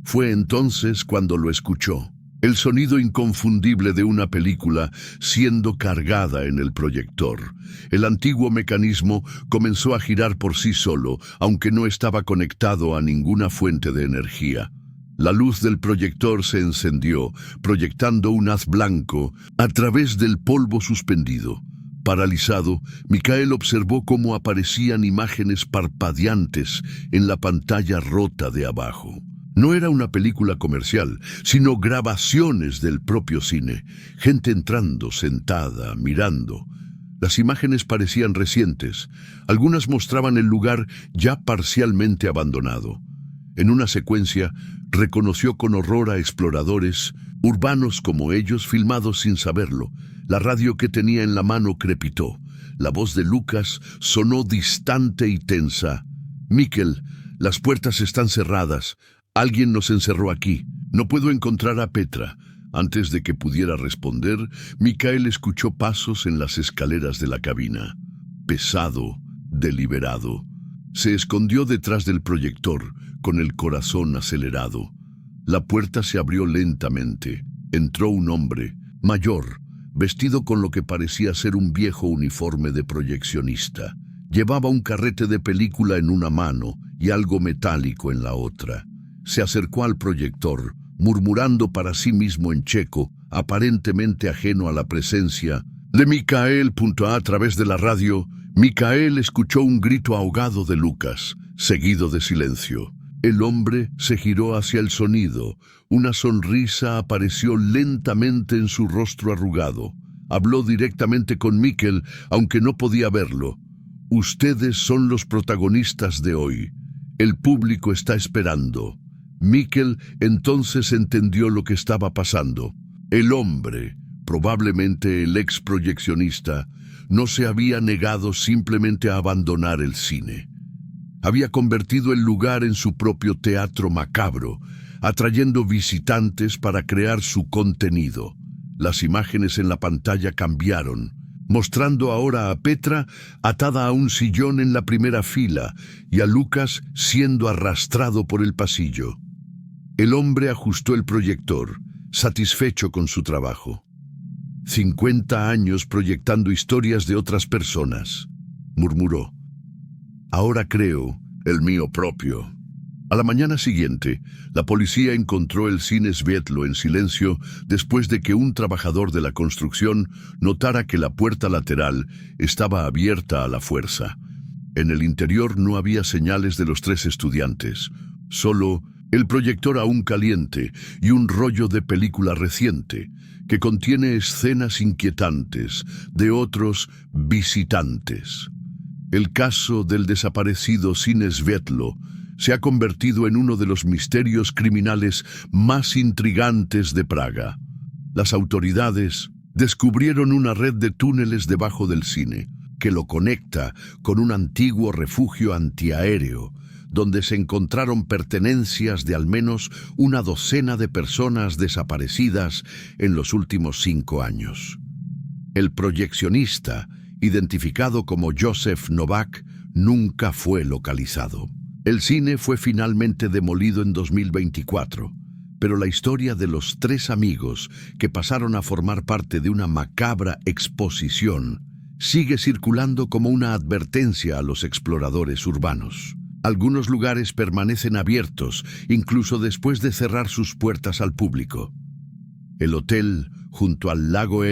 Fue entonces cuando lo escuchó, el sonido inconfundible de una película siendo cargada en el proyector. El antiguo mecanismo comenzó a girar por sí solo, aunque no estaba conectado a ninguna fuente de energía. La luz del proyector se encendió, proyectando un haz blanco a través del polvo suspendido. Paralizado, Mikael observó cómo aparecían imágenes parpadeantes en la pantalla rota de abajo. No era una película comercial, sino grabaciones del propio cine. Gente entrando, sentada, mirando. Las imágenes parecían recientes. Algunas mostraban el lugar ya parcialmente abandonado. En una secuencia, reconoció con horror a exploradores, urbanos como ellos, filmados sin saberlo. La radio que tenía en la mano crepitó. La voz de Lucas sonó distante y tensa. «Mikkel, las puertas están cerradas. Alguien nos encerró aquí. No puedo encontrar a Petra». Antes de que pudiera responder, Mikael escuchó pasos en las escaleras de la cabina. Pesado, deliberado. Se escondió detrás del proyector, con el corazón acelerado. La puerta se abrió lentamente. Entró un hombre, mayor, vestido con lo que parecía ser un viejo uniforme de proyeccionista. Llevaba un carrete de película en una mano y algo metálico en la otra. Se acercó al proyector, murmurando para sí mismo en checo, aparentemente ajeno a la presencia de Mikael. A través de la radio, Mikael escuchó un grito ahogado de Lucas, seguido de silencio. El hombre se giró hacia el sonido. Una sonrisa apareció lentamente en su rostro arrugado. Habló directamente con Mikkel, aunque no podía verlo. «Ustedes son los protagonistas de hoy. El público está esperando». Mikkel entonces entendió lo que estaba pasando. El hombre, probablemente el ex proyeccionista, no se había negado simplemente a abandonar el cine. Había convertido el lugar en su propio teatro macabro, atrayendo visitantes para crear su contenido. Las imágenes en la pantalla cambiaron, mostrando ahora a Petra atada a un sillón en la primera fila y a Lucas siendo arrastrado por el pasillo. El hombre ajustó el proyector, satisfecho con su trabajo. 50 años proyectando historias de otras personas, murmuró. Ahora creo el mío propio. A la mañana siguiente, la policía encontró el cine Svetlo en silencio después de que un trabajador de la construcción notara que la puerta lateral estaba abierta a la fuerza. En el interior no había señales de los 3 estudiantes, solo el proyector aún caliente y un rollo de película reciente que contiene escenas inquietantes de otros visitantes. El caso del desaparecido cine Svetlo se ha convertido en uno de los misterios criminales más intrigantes de Praga. Las autoridades descubrieron una red de túneles debajo del cine que lo conecta con un antiguo refugio antiaéreo, donde se encontraron pertenencias de al menos una docena de personas desaparecidas en los últimos 5 años. El proyeccionista, identificado como Joseph Novak, nunca fue localizado. El cine fue finalmente demolido en 2024, pero la historia de los 3 amigos que pasaron a formar parte de una macabra exposición sigue circulando como una advertencia a los exploradores urbanos. Algunos lugares permanecen abiertos, incluso después de cerrar sus puertas al público. El hotel, junto al lago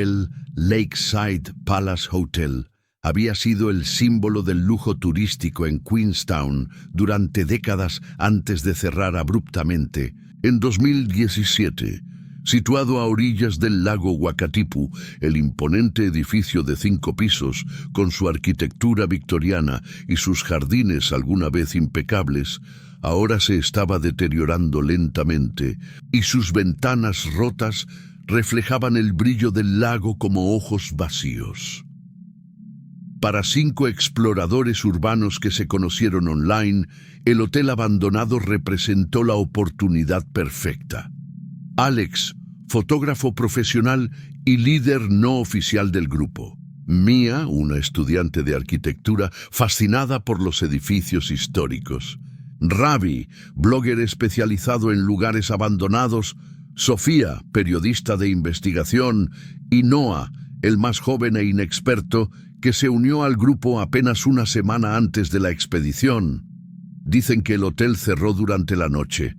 Lakeside Palace Hotel, había sido el símbolo del lujo turístico en Queenstown durante décadas antes de cerrar abruptamente. En 2017, situado a orillas del lago Wakatipu, el imponente edificio de 5 pisos, con su arquitectura victoriana y sus jardines alguna vez impecables, ahora se estaba deteriorando lentamente, y sus ventanas rotas reflejaban el brillo del lago como ojos vacíos. Para 5 exploradores urbanos que se conocieron online, el hotel abandonado representó la oportunidad perfecta. Alex, fotógrafo profesional y líder no oficial del grupo. Mia, una estudiante de arquitectura fascinada por los edificios históricos. Ravi, blogger especializado en lugares abandonados. Sofía, periodista de investigación. Y Noah, el más joven e inexperto, que se unió al grupo apenas una semana antes de la expedición. Dicen que el hotel cerró durante la noche,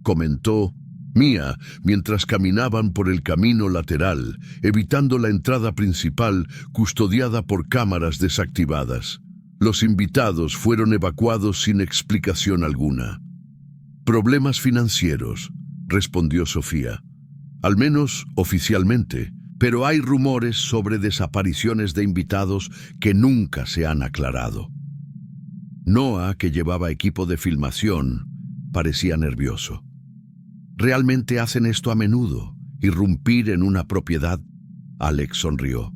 comentó Mia mientras caminaban por el camino lateral, evitando la entrada principal custodiada por cámaras desactivadas. Los invitados fueron evacuados sin explicación alguna. «Problemas financieros», respondió Sofía. «Al menos oficialmente, pero hay rumores sobre desapariciones de invitados que nunca se han aclarado. Noah, que llevaba equipo de filmación, parecía nervioso. ¿Realmente hacen esto a menudo? ¿Irrumpir en una propiedad? Alex sonrió.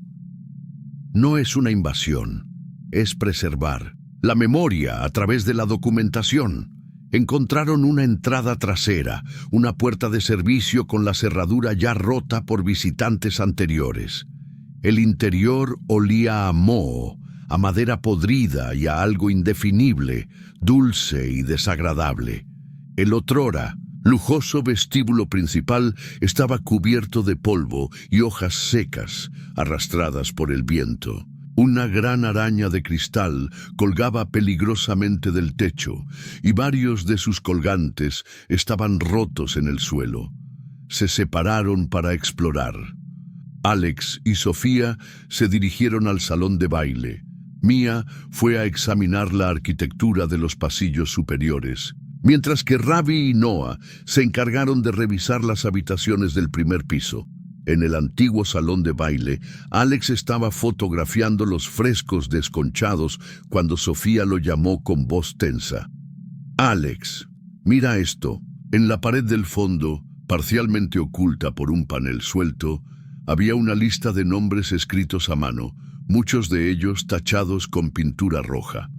No es una invasión, es preservar la memoria a través de la documentación. Encontraron una entrada trasera, una puerta de servicio con la cerradura ya rota por visitantes anteriores. El interior olía a moho, a madera podrida y a algo indefinible, dulce y desagradable. El otrora lujoso vestíbulo principal estaba cubierto de polvo y hojas secas, arrastradas por el viento. Una gran araña de cristal colgaba peligrosamente del techo, y varios de sus colgantes estaban rotos en el suelo. Se separaron para explorar. Alex y Sofía se dirigieron al salón de baile. Mia fue a examinar la arquitectura de los pasillos superiores, mientras que Ravi y Noah se encargaron de revisar las habitaciones del primer piso. En el antiguo salón de baile, Alex estaba fotografiando los frescos desconchados cuando Sofía lo llamó con voz tensa. «Alex, mira esto». En la pared del fondo, parcialmente oculta por un panel suelto, había una lista de nombres escritos a mano, muchos de ellos tachados con pintura roja.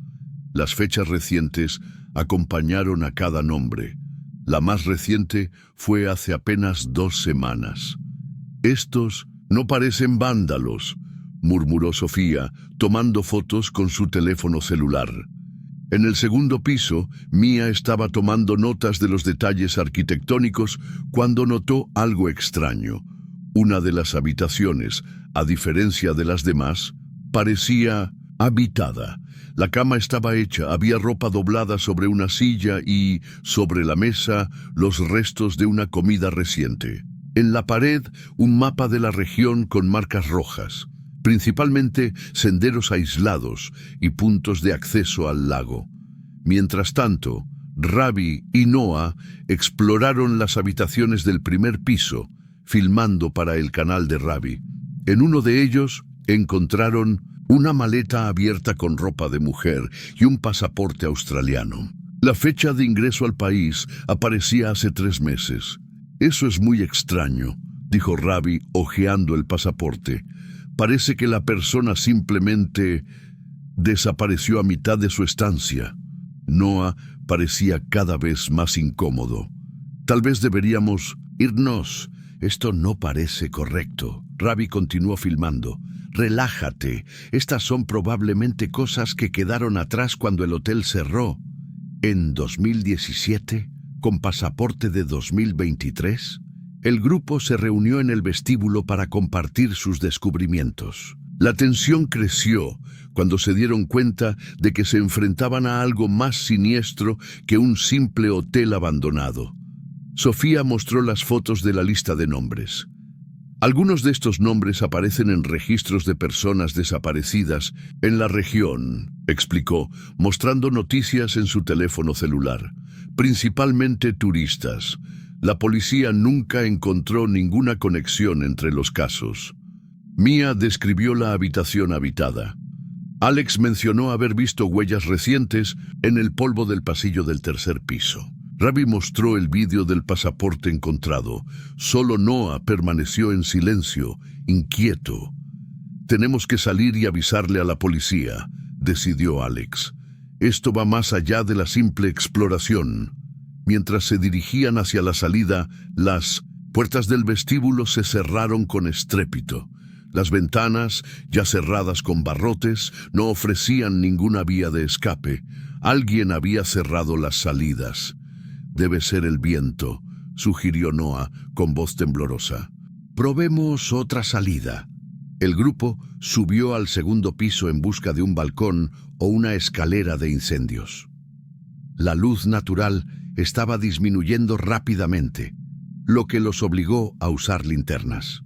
Las fechas recientes acompañaron a cada nombre. La más reciente fue hace apenas 2 semanas. «Estos no parecen vándalos», murmuró Sofía, tomando fotos con su teléfono celular. En el segundo piso, Mia estaba tomando notas de los detalles arquitectónicos cuando notó algo extraño. Una de las habitaciones, a diferencia de las demás, parecía habitada. La cama estaba hecha, había ropa doblada sobre una silla y, sobre la mesa, los restos de una comida reciente. En la pared, un mapa de la región con marcas rojas, principalmente senderos aislados y puntos de acceso al lago. Mientras tanto, Ravi y Noah exploraron las habitaciones del primer piso, filmando para el canal de Ravi. En uno de ellos encontraron una maleta abierta con ropa de mujer y un pasaporte australiano. La fecha de ingreso al país aparecía hace 3 meses. «Eso es muy extraño», dijo Ravi, hojeando el pasaporte. «Parece que la persona simplemente desapareció a mitad de su estancia». Noah parecía cada vez más incómodo. «Tal vez deberíamos irnos. Esto no parece correcto». Ravi continuó filmando. «Relájate. Estas son probablemente cosas que quedaron atrás cuando el hotel cerró. En 2017, con pasaporte de 2023, el grupo se reunió en el vestíbulo para compartir sus descubrimientos. La tensión creció cuando se dieron cuenta de que se enfrentaban a algo más siniestro que un simple hotel abandonado. Sofía mostró las fotos de la lista de nombres. Algunos de estos nombres aparecen en registros de personas desaparecidas en la región, explicó, mostrando noticias en su teléfono celular. Principalmente turistas. La policía nunca encontró ninguna conexión entre los casos. Mia describió la habitación habitada. Alex mencionó haber visto huellas recientes en el polvo del pasillo del tercer piso. Ravi mostró el vídeo del pasaporte encontrado. Solo Noah permaneció en silencio, inquieto. «Tenemos que salir y avisarle a la policía», decidió Alex. «Esto va más allá de la simple exploración». Mientras se dirigían hacia la salida, las puertas del vestíbulo se cerraron con estrépito. Las ventanas, ya cerradas con barrotes, no ofrecían ninguna vía de escape. Alguien había cerrado las salidas. «Debe ser el viento», sugirió Noah con voz temblorosa. «Probemos otra salida». El grupo subió al segundo piso en busca de un balcón o una escalera de incendios. La luz natural estaba disminuyendo rápidamente, lo que los obligó a usar linternas.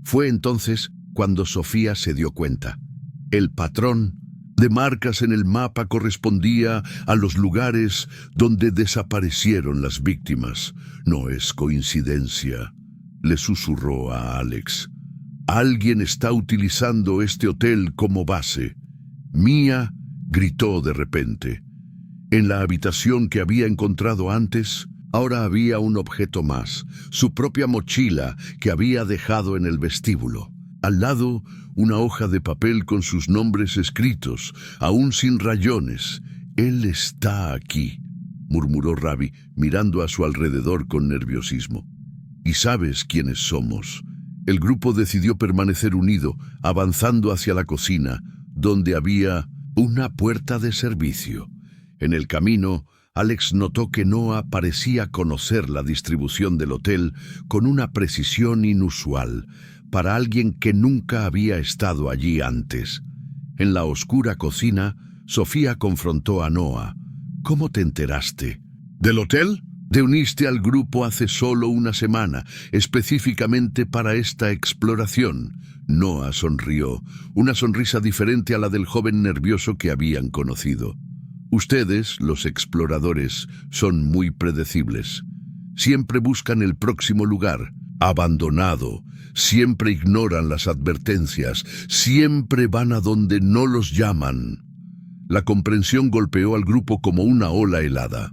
Fue entonces cuando Sofía se dio cuenta. El patrón de marcas en el mapa correspondía a los lugares donde desaparecieron las víctimas. «No es coincidencia», le susurró a Alex. Alguien está utilizando este hotel como base. Mia gritó de repente. En la habitación que había encontrado antes, ahora había un objeto más, su propia mochila que había dejado en el vestíbulo. Al lado, una hoja de papel con sus nombres escritos, aún sin rayones. «Él está aquí», murmuró Ravi, mirando a su alrededor con nerviosismo. «Y sabes quiénes somos». El grupo decidió permanecer unido, avanzando hacia la cocina, donde había una puerta de servicio. En el camino, Alex notó que Noah parecía conocer la distribución del hotel con una precisión inusual para alguien que nunca había estado allí antes. En la oscura cocina, Sofía confrontó a Noah. «¿Cómo te enteraste?» «¿Del hotel?» «Te uniste al grupo hace solo una semana, específicamente para esta exploración». Noah sonrió, una sonrisa diferente a la del joven nervioso que habían conocido. «Ustedes, los exploradores, son muy predecibles. Siempre buscan el próximo lugar, abandonado. Siempre ignoran las advertencias. Siempre van a donde no los llaman». La comprensión golpeó al grupo como una ola helada.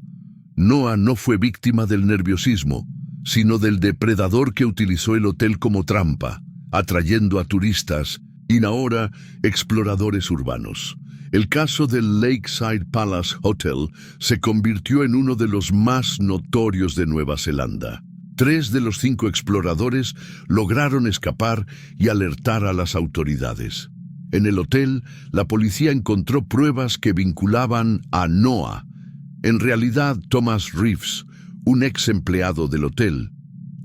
Noah no fue víctima del nerviosismo, sino del depredador que utilizó el hotel como trampa, atrayendo a turistas y ahora exploradores urbanos. El caso del Lakeside Palace Hotel se convirtió en uno de los más notorios de Nueva Zelanda. 3 de los 5 exploradores lograron escapar y alertar a las autoridades. En el hotel, la policía encontró pruebas que vinculaban a Noah. En realidad, Thomas Reeves, un ex empleado del hotel,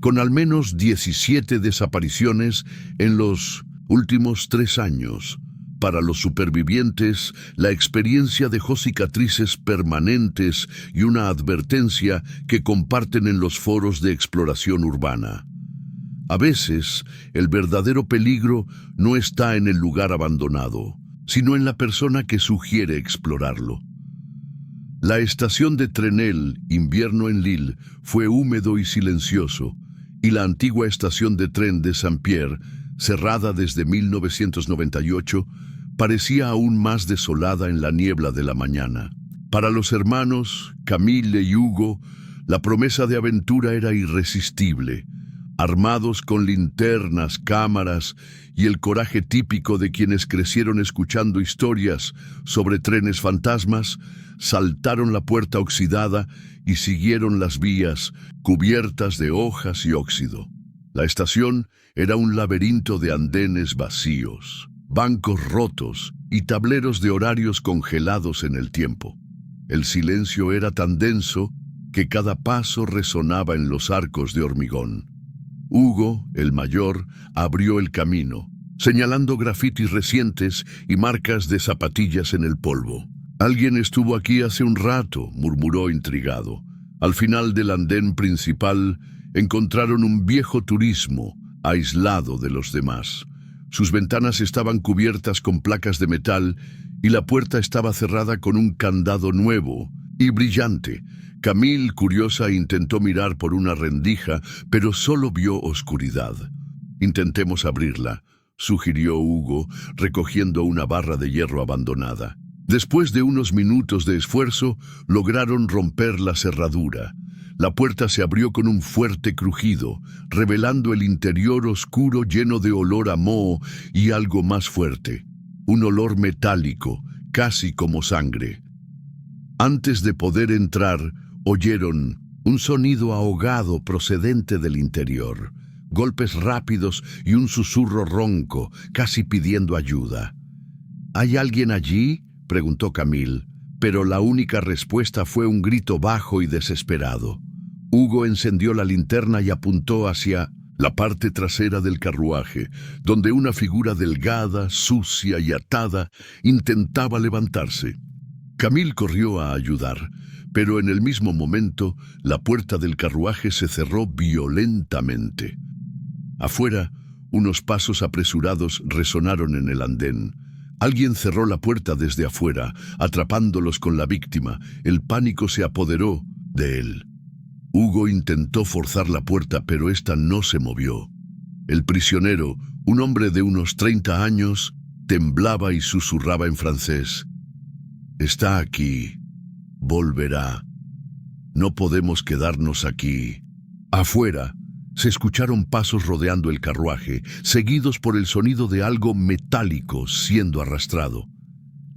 con al menos 17 desapariciones en los últimos 3 años. Para los supervivientes, la experiencia dejó cicatrices permanentes y una advertencia que comparten en los foros de exploración urbana. A veces, el verdadero peligro no está en el lugar abandonado, sino en la persona que sugiere explorarlo. La estación de Trenel, invierno en Lille, fue húmedo y silencioso, y la antigua estación de tren de Saint-Pierre, cerrada desde 1998, parecía aún más desolada en la niebla de la mañana. Para los hermanos, Camille y Hugo, la promesa de aventura era irresistible. Armados con linternas, cámaras y el coraje típico de quienes crecieron escuchando historias sobre trenes fantasmas, saltaron la puerta oxidada y siguieron las vías cubiertas de hojas y óxido. La estación era un laberinto de andenes vacíos, bancos rotos y tableros de horarios congelados en el tiempo. El silencio era tan denso que cada paso resonaba en los arcos de hormigón. Hugo, el mayor, abrió el camino, señalando grafitis recientes y marcas de zapatillas en el polvo. «Alguien estuvo aquí hace un rato», murmuró intrigado. Al final del andén principal encontraron un viejo turismo, aislado de los demás. Sus ventanas estaban cubiertas con placas de metal y la puerta estaba cerrada con un candado nuevo y brillante. Camille, curiosa, intentó mirar por una rendija, pero solo vio oscuridad. «Intentemos abrirla», sugirió Hugo, recogiendo una barra de hierro abandonada. Después de unos minutos de esfuerzo, lograron romper la cerradura. La puerta se abrió con un fuerte crujido, revelando el interior oscuro lleno de olor a moho y algo más fuerte, un olor metálico, casi como sangre. Antes de poder entrar, oyeron un sonido ahogado procedente del interior, golpes rápidos y un susurro ronco, casi pidiendo ayuda. «¿Hay alguien allí?», preguntó Camille, pero la única respuesta fue un grito bajo y desesperado. Hugo encendió la linterna y apuntó hacia la parte trasera del carruaje, donde una figura delgada, sucia y atada intentaba levantarse. Camille corrió a ayudar, pero en el mismo momento la puerta del carruaje se cerró violentamente. Afuera, unos pasos apresurados resonaron en el andén. Alguien cerró la puerta desde afuera, atrapándolos con la víctima. El pánico se apoderó de él. Hugo intentó forzar la puerta, pero ésta no se movió. El prisionero, Un hombre de unos 30 años temblaba y susurraba en francés. «Está aquí. Volverá. No podemos quedarnos aquí». Afuera se escucharon pasos rodeando el carruaje, seguidos por el sonido de algo metálico siendo arrastrado.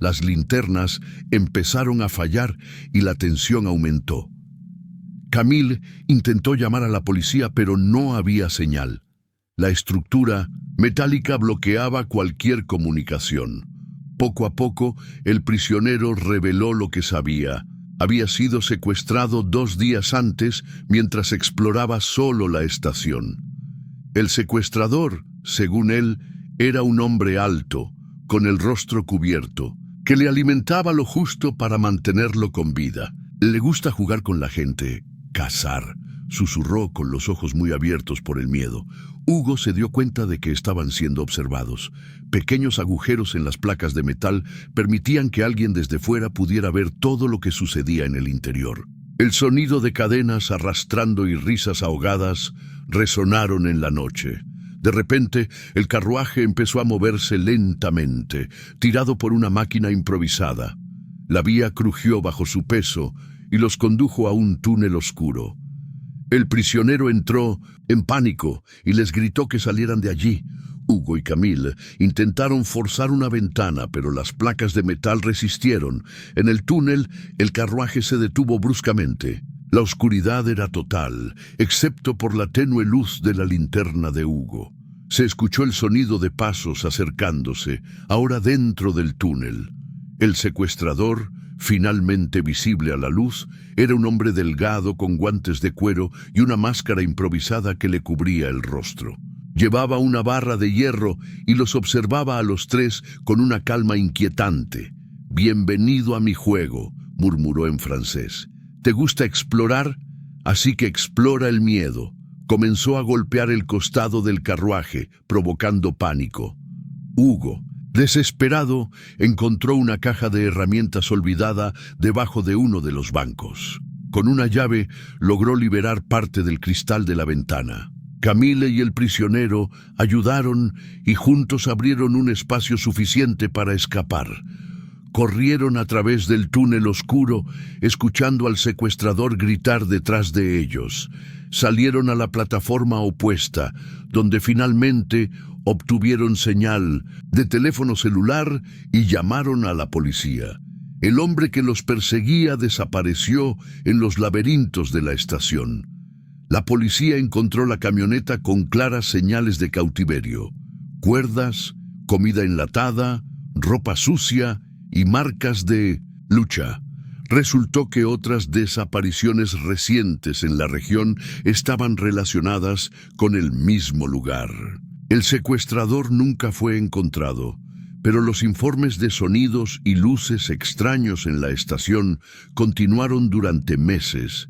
Las linternas empezaron a fallar y la tensión aumentó. Camille intentó llamar a la policía, pero no había señal. La estructura metálica bloqueaba cualquier comunicación. Poco a poco, el prisionero reveló lo que sabía. Había sido secuestrado 2 días antes mientras exploraba solo la estación. El secuestrador, según él, era un hombre alto, con el rostro cubierto, que le alimentaba lo justo para mantenerlo con vida. Le gusta jugar con la gente, cazar, susurró con los ojos muy abiertos por el miedo. Hugo se dio cuenta de que estaban siendo observados. Pequeños agujeros en las placas de metal permitían que alguien desde fuera pudiera ver todo lo que sucedía en el interior. El sonido de cadenas arrastrando y risas ahogadas resonaron en la noche. De repente, el carruaje empezó a moverse lentamente, tirado por una máquina improvisada. La vía crujió bajo su peso y los condujo a un túnel oscuro. El prisionero entró en pánico y les gritó que salieran de allí. Hugo y Camille intentaron forzar una ventana, pero las placas de metal resistieron. En el túnel, el carruaje se detuvo bruscamente. La oscuridad era total, excepto por la tenue luz de la linterna de Hugo. Se escuchó el sonido de pasos acercándose, ahora dentro del túnel. El secuestrador, finalmente visible a la luz, era un hombre delgado con guantes de cuero y una máscara improvisada que le cubría el rostro. Llevaba una barra de hierro y los observaba a los tres con una calma inquietante. «Bienvenido a mi juego», murmuró en francés. «¿Te gusta explorar? Así que explora el miedo». Comenzó a golpear el costado del carruaje, provocando pánico. Hugo, desesperado, encontró una caja de herramientas olvidada debajo de uno de los bancos. Con una llave logró liberar parte del cristal de la ventana. Camille y el prisionero ayudaron y juntos abrieron un espacio suficiente para escapar. Corrieron a través del túnel oscuro, escuchando al secuestrador gritar detrás de ellos. Salieron a la plataforma opuesta, donde finalmente obtuvieron señal de teléfono celular y llamaron a la policía. El hombre que los perseguía desapareció en los laberintos de la estación. La policía encontró la camioneta con claras señales de cautiverio: cuerdas, comida enlatada, ropa sucia y marcas de lucha. Resultó que otras desapariciones recientes en la región estaban relacionadas con el mismo lugar. El secuestrador nunca fue encontrado, pero los informes de sonidos y luces extraños en la estación continuaron durante meses.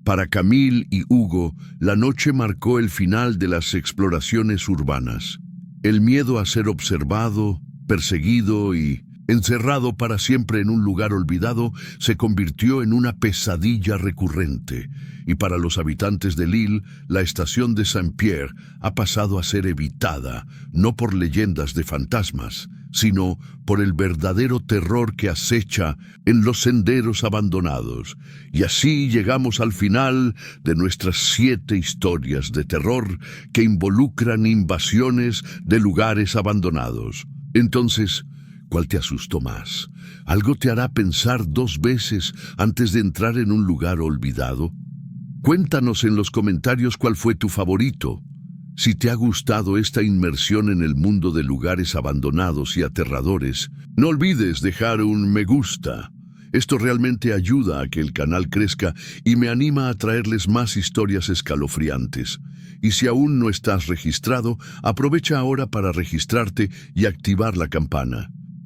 Para Camille y Hugo, la noche marcó el final de las exploraciones urbanas. El miedo a ser observado, perseguido y encerrado para siempre en un lugar olvidado se convirtió en una pesadilla recurrente, y para los habitantes de Lille, la estación de Saint-Pierre ha pasado a ser evitada, no por leyendas de fantasmas, sino por el verdadero terror que acecha en los senderos abandonados. Y así llegamos al final de nuestras 7 historias de terror que involucran invasiones de lugares abandonados. Entonces, ¿cuál te asustó más? ¿Algo te hará pensar 2 veces antes de entrar en un lugar olvidado? Cuéntanos en los comentarios cuál fue tu favorito. Si te ha gustado esta inmersión en el mundo de lugares abandonados y aterradores, no olvides dejar un me gusta. Esto realmente ayuda a que el canal crezca y me anima a traerles más historias escalofriantes. Y si aún no estás registrado, aprovecha ahora para registrarte y activar la campana.